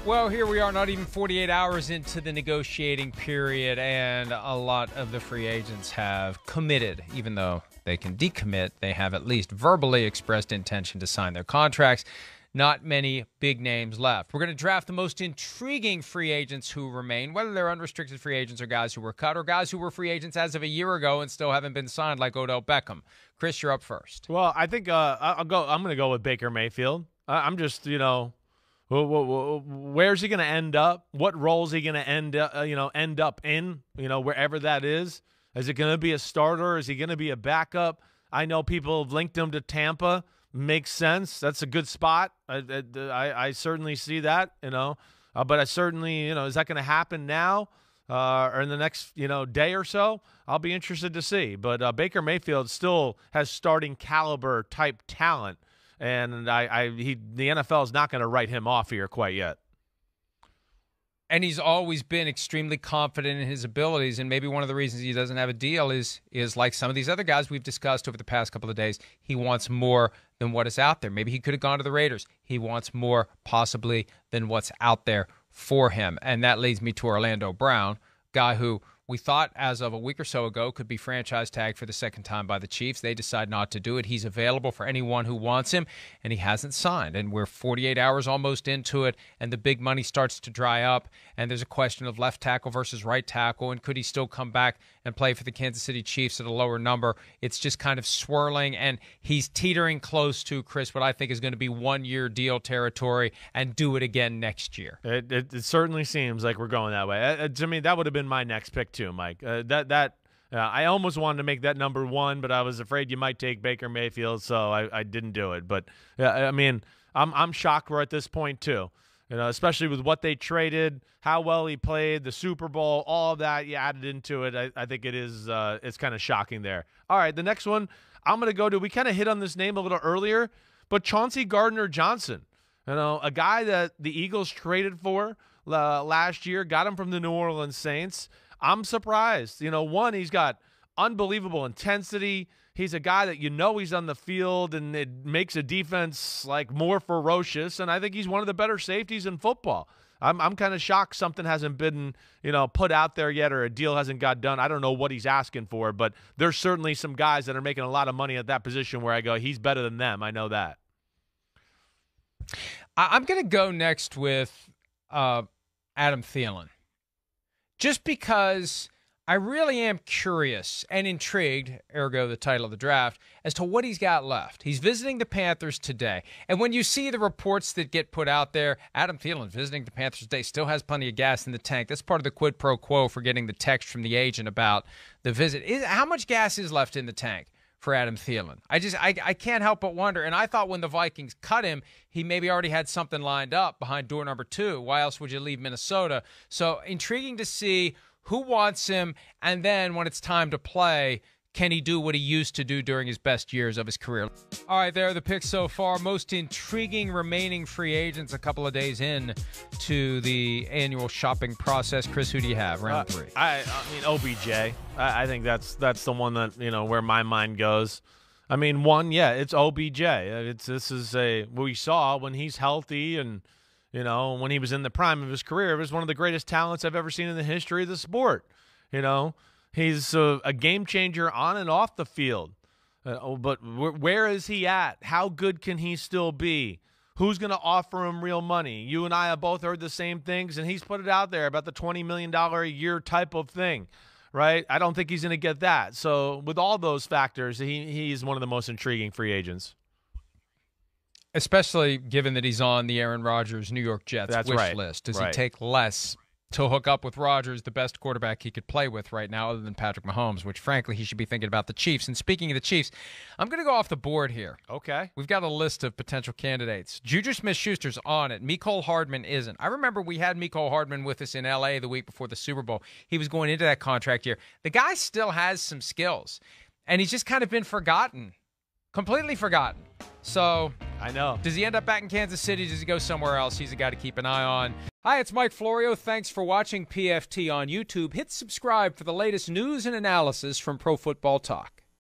Well, here we are, not even 48 hours into the negotiating period, and a lot of the free agents have committed. Even though they can decommit, they have at least verbally expressed intention to sign their contracts. Not many big names left. We're going to draft the most intriguing free agents who remain, whether they're unrestricted free agents or guys who were cut or guys who were free agents as of a year ago and still haven't been signed, like Odell Beckham. Chris, you're up first. Well, I think I'm going to go with Baker Mayfield. I'm just, where's he going to end up? What role is he going to end up in? Wherever that is. Is it going to be a starter? Is he going to be a backup? I know people have linked him to Tampa. Makes sense. That's a good spot. I certainly see that. But I certainly, is that going to happen now or in the next day or so? I'll be interested to see. But Baker Mayfield still has starting caliber type talent. And the NFL is not going to write him off here quite yet. And he's always been extremely confident in his abilities, and maybe one of the reasons he doesn't have a deal is like some of these other guys we've discussed over the past couple of days. He wants more than what is out there. Maybe he could have gone to the Raiders. He wants more, possibly, than what's out there for him. And that leads me to Orlando Brown, guy who we thought as of a week or so ago could be franchise tagged for the second time by the Chiefs. They decide not to do it. He's available for anyone who wants him, and he hasn't signed. And we're 48 hours almost into it, and the big money starts to dry up, and there's a question of left tackle versus right tackle, and could he still come back and play for the Kansas City Chiefs at a lower number? It's just kind of swirling, and he's teetering close to, Chris, what I think is going to be one-year deal territory and do it again next year. It certainly seems like we're going that way. To me, that would have been my next pick too, Mike. I almost wanted to make that number one, but I was afraid you might take Baker Mayfield, so I didn't do it. But I'm shocked we're at this point too. Especially with what they traded, how well he played, the Super Bowl, all of that you added into it. I think it is it's kind of shocking there. All right, the next one I'm going to go to. We kind of hit on this name a little earlier, but Chauncey Gardner-Johnson. A guy that the Eagles traded for last year, got him from the New Orleans Saints. I'm surprised. One, he's got unbelievable intensity. He's a guy that he's on the field, and it makes a defense more ferocious. And I think he's one of the better safeties in football. I'm kind of shocked something hasn't been put out there yet, or a deal hasn't got done. I don't know what he's asking for, but there's certainly some guys that are making a lot of money at that position where I go, he's better than them. I know that. I'm going to go next with Adam Thielen. Just because I really am curious and intrigued, ergo the title of the draft, as to what he's got left. He's visiting the Panthers today. And when you see the reports that get put out there, Adam Thielen visiting the Panthers today still has plenty of gas in the tank. That's part of the quid pro quo for getting the text from the agent about the visit. How much gas is left in the tank for Adam Thielen? I can't help but wonder. And I thought when the Vikings cut him, he maybe already had something lined up behind door number 2. Why else would you leave Minnesota? So intriguing to see who wants him, and then when it's time to play, can he do what he used to do during his best years of his career? All right, there are the picks so far. Most intriguing remaining free agents a couple of days in to the annual shopping process. Chris, who do you have? Round 3. I mean, OBJ. I think that's the one that, where my mind goes. I mean, it's OBJ. We saw when he's healthy and, when he was in the prime of his career, it was one of the greatest talents I've ever seen in the history of the sport. He's a game changer on and off the field. But where is he at? How good can he still be? Who's going to offer him real money? You and I have both heard the same things, and he's put it out there about the $20 million a year type of thing, right? I don't think he's going to get that. So with all those factors, he's one of the most intriguing free agents. Especially given that he's on the Aaron Rodgers New York Jets wish list. Does he take less to hook up with Rodgers, the best quarterback he could play with right now other than Patrick Mahomes, which, frankly, he should be thinking about the Chiefs. And speaking of the Chiefs, I'm going to go off the board here. Okay. We've got a list of potential candidates. Juju Smith-Schuster's on it. Mecole Hardman isn't. I remember we had Mecole Hardman with us in L.A. the week before the Super Bowl. He was going into that contract year. The guy still has some skills, and he's just kind of been forgotten. Completely forgotten. So, I know. Does he end up back in Kansas City? Does he go somewhere else? He's a guy to keep an eye on. Hi, it's Mike Florio. Thanks for watching PFT on YouTube. Hit subscribe for the latest news and analysis from Pro Football Talk.